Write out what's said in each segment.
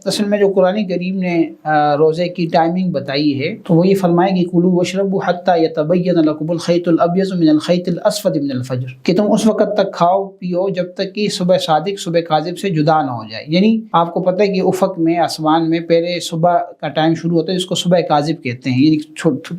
اصل میں جو قرآن کریم نے روزے کی ٹائمنگ بتائی ہے تو وہ یہ فرمایا کہ کلوا واشربوا حتی یتبین لکم الخیط الابیض من الخیط الاسود من الفجر، کہ تم اس وقت تک کھاؤ پیو جب تک کہ صبح صادق صبح کاذب سے جدا نہ ہو جائے. یعنی آپ کو پتہ ہے کہ افق میں آسمان میں پہلے صبح کا ٹائم شروع ہوتا ہے جس کو صبح کاذب کہتے ہیں، یعنی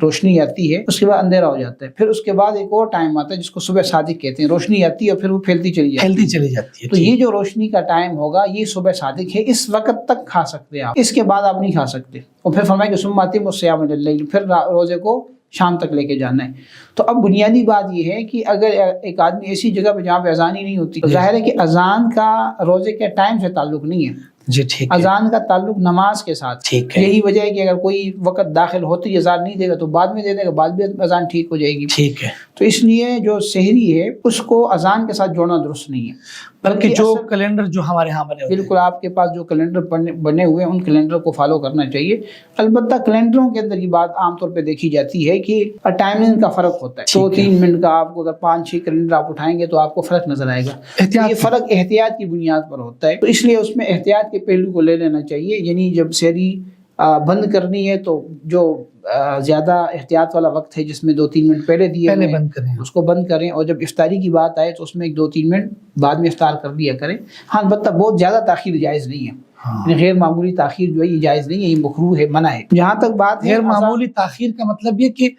روشنی آتی ہے اس کے بعد اندھیرا ہو جاتا ہے، پھر اس کے بعد ایک اور ٹائم آتا ہے جس کو صبح صادق کہتے ہیں، روشنی آتی ہے اور پھر وہ پھیلتی چلی جاتی ہے. تو یہ جو روشنی کا ٹائم ہوگا یہ صبح صادق ہے، اس وقت تک کھا سکتے ہیں آپ، اس کے بعد آپ نہیں کھا سکتے. اور پھر فرمایا کہ ثم اتموا الصیام الی اللیل، پھر روزے کو شام تک لے کے جانا ہے. تو اب بنیادی بات یہ ہے کہ اگر ایک آدمی ایسی جگہ پہ جہاں پہ اذان ہی نہیں ہوتی، ظاہر ہے کہ اذان کا روزے کے ٹائم سے تعلق نہیں ہے، جی ٹھیک ہے، اذان کا تعلق نماز کے ساتھ. یہی وجہ ہے کہ اگر کوئی وقت داخل ہوتی ہے اذان نہیں دے گا تو بعد میں دے دے گا، بعد میں اذان ٹھیک ہو جائے گی. ٹھیک ہے. تو اس لیے جو سحری ہے اس کو اذان کے ساتھ جوڑنا درست نہیں ہے، بلکہ جو کیلنڈر جو ہمارے ہاں بنے ہوئے، بالکل آپ کے پاس جو کیلنڈر بنے ہوئے ہیں ان کیلنڈر کو فالو کرنا چاہیے. البتہ کیلنڈروں کے اندر یہ بات عام طور پہ دیکھی جاتی ہے کہ ٹائمنگ کا فرق ہوتا ہے. 2-3 منٹ کا آپ کو اگر 5-6 کیلنڈر آپ اٹھائیں گے تو آپ کو فرق نظر آئے گا. یہ فرق احتیاط کی بنیاد پر ہوتا ہے، تو اس لیے اس میں احتیاط کے پہلو کو لے لینا چاہیے. یعنی جب سحری بند کرنی ہے تو جو زیادہ احتیاط والا وقت ہے جس میں 2-3 منٹ پہلے دیے پہلے بند کریں، اس کو بند کریں، اور جب افطاری کی بات آئے تو اس میں 1-2-3 منٹ بعد میں افطار کر دیا کریں. ہاں البتہ بہت زیادہ تاخیر جائز نہیں ہے، یعنی غیر معمولی تاخیر جو ہے یہ جائز نہیں ہے، یہ مکروہ ہے، منع ہے. جہاں تک بات ہے غیر معمولی تاخیر کا مطلب یہ کہ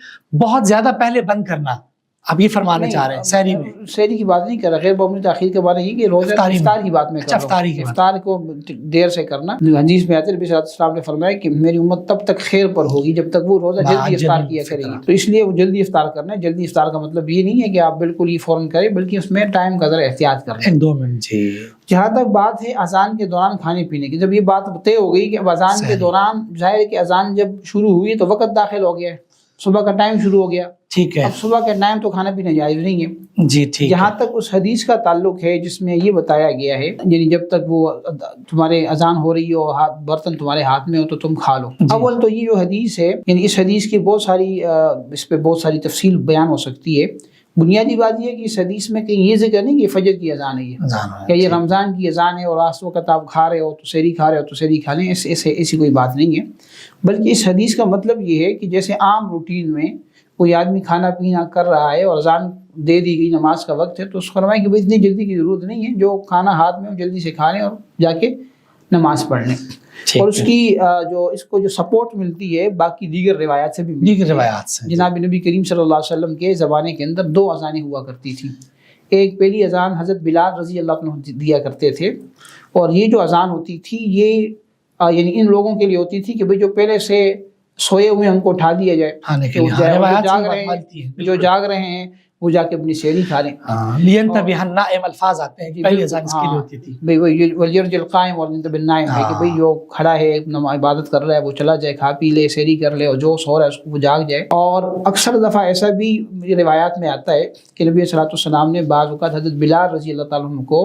بہت زیادہ پہلے بند کرنا، آپ یہ فرمانا چاہ رہے ہیں سحری میں؟ سحری کی بات نہیں کر رہا، غیر معمولی تاخیر کے بارے یہ کہ روزہ افطار کی بات میں کر رہا ہوں. افطار کو دیر سے کرنا. حدیث میں آتے ہیں نبی صلی اللہ علیہ وسلم نے فرمایا کہ میری امت تب تک خیر پر ہوگی جب تک وہ روزہ جلدی افطار کیا کرے گی. تو اس لیے وہ جلدی افطار کرنا ہے. جلدی افطار کا مطلب یہ نہیں ہے کہ آپ بالکل ہی فوراً کریں، بلکہ اس میں ٹائم کا ذرا احتیاط کریں. 2 منٹ. جی. جہاں تک بات ہے اذان کے دوران کھانے پینے کی، جب یہ بات طے ہو گئی کہ اب اذان کے دوران، ظاہر ہے کہ اذان جب شروع ہوئی تو وقت داخل ہو گیا ہے، صبح کا ٹائم شروع ہو گیا. ٹھیک ہے. اب صبح کے ٹائم تو کھانا پینا جائز نہیں ہے. جی ٹھیک. جہاں تک اس حدیث کا تعلق ہے جس میں یہ بتایا گیا ہے یعنی جب تک وہ تمہارے اذان ہو رہی ہو، برتن تمہارے ہاتھ میں ہو تو تم کھا لو. اول تو یہ جو حدیث ہے، یعنی اس حدیث کی اس پہ بہت ساری تفصیل بیان ہو سکتی ہے. بنیادی بات یہ ہے کہ اس حدیث میں کہیں یہ ذکر نہیں کہ فجر کی اذان ہے یا یہ رمضان کی اذان ہے اور آس وقت آپ کھا رہے ہو تو سحری کھا رہے ہو تو سحری کھا لیں، ایسی کوئی بات نہیں ہے. بلکہ اس حدیث کا مطلب یہ ہے کہ جیسے عام روٹین میں کوئی آدمی کھانا پینا کر رہا ہے اور اذان دے دی گئی، نماز کا وقت ہے، تو اس کو فرمائیں کہ اتنی جلدی کی ضرورت نہیں ہے، جو کھانا ہاتھ میں ہو جلدی سے کھا لیں اور جا کے نماز پڑھ لیں. اور اس کی اس کو سپورٹ ملتی ہے باقی دیگر روایات سے بھی. دیگر روایات سے جناب نبی کریم صلی اللہ علیہ وسلم کے زمانے کے اندر 2 اذانیں ہوا کرتی تھیں. ایک پہلی اذان حضرت بلال رضی اللہ عنہ دیا کرتے تھے، اور یہ جو اذان ہوتی تھی یہ یعنی ان لوگوں کے لیے ہوتی تھی کہ بھئی جو پہلے سے سوئے ہوئے ان کو اٹھا دیا جائے، جو جاگ رہے ہیں وہ جا کے اپنی سحری کھا لیں. لینتبہ النائم الفاظ آتے ہیں، پہلی اذان اس کے لیے ہوتی تھی. بھئی ولیرجع القائم ولینتبہ النائم ہے کہ بھئی جو کھڑا ہے عبادت کر رہا ہے وہ چلا جائے، کھا پی لے، سحری کر لے، اور جو سو رہا ہے اس کو وہ جاگ جائے. اور اکثر دفعہ ایسا بھی روایات میں آتا ہے کہ نبی صلی اللہ علیہ وسلم نے بعض اوقات حضرت بلال رضی اللہ تعالیٰ عنہ کو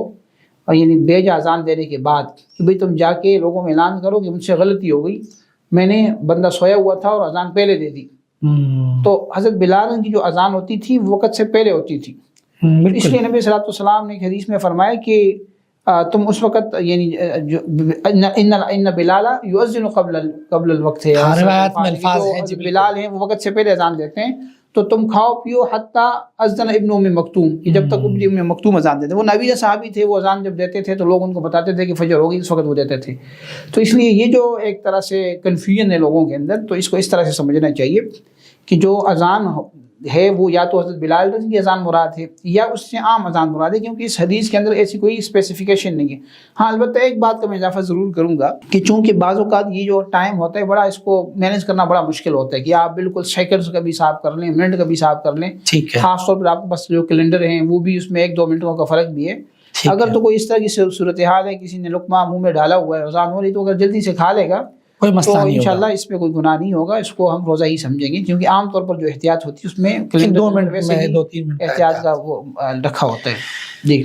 یعنی بھیجا اذان دینے کے بعد کہ بھئی تم جا کے لوگوں میں اعلان کرو کہ مجھ سے غلطی ہو گئی، میں نے بندہ سویا ہوا تھا اور اذان پہلے دے دی. تو حضرت بلال کی جو اذان ہوتی تھی وہ وقت سے پہلے ہوتی تھی. اس لیے نبی صلی اللہ علیہ وسلم نے ایک حدیث میں فرمایا کہ تم اس وقت یعنی ان بلال یؤذن قبل الوقت ہے، روایات میں الفاظ ہیں جو بلال ہیں وہ وقت سے پہلے اذان دیتے ہیں، تو تم کھاؤ پیو حتی اذن ابن ام مکتوم، کہ جب تک ابن ام مکتوم اذان دیتے. وہ نبی صحابی تھے، وہ اذان جب دیتے تھے تو لوگ ان کو بتاتے تھے کہ فجر ہوگی، اس وقت وہ دیتے تھے. تو اس لیے یہ جو ایک طرح سے کنفیوژن ہے لوگوں کے اندر، تو اس کو اس طرح سے سمجھنا چاہیے کہ جو اذان ہے وہ یا تو حضرت بلال رضی کی اذان مراد ہے یا اس سے عام اذان مراد ہے، کیونکہ اس حدیث کے اندر ایسی کوئی اسپیسیفیکیشن نہیں ہے. ہاں البتہ ایک بات کا میں اضافہ ضرور کروں گا کہ چونکہ بعض اوقات یہ جو ٹائم ہوتا ہے بڑا اس کو مینیج کرنا بڑا مشکل ہوتا ہے کہ آپ بالکل سیکنڈز کا بھی حساب کر لیں، منٹ کا بھی حساب کر لیں. خاص طور پر آپ کے پاس جو کیلنڈر ہیں وہ بھی اس میں 1-2 منٹوں کا فرق بھی ہے. اگر تو کوئی اس طرح کی صورتحال ہے، کسی نے لقمہ منہ میں ڈالا ہوا ہے، اذان ہو رہی، تو اگر جلدی سے کھا لے گا کوئی مسئلہ نہیں ہوگا، انشاءاللہ اس پہ کوئی گناہ نہیں ہوگا. اس کو ہم روزہ ہی سمجھیں گے، کیونکہ عام طور پر جو احتیاط ہوتی ہے اس میں 2 منٹ میں 2-3 منٹ احتیاط کا وہ رکھا ہوتا ہے. جی.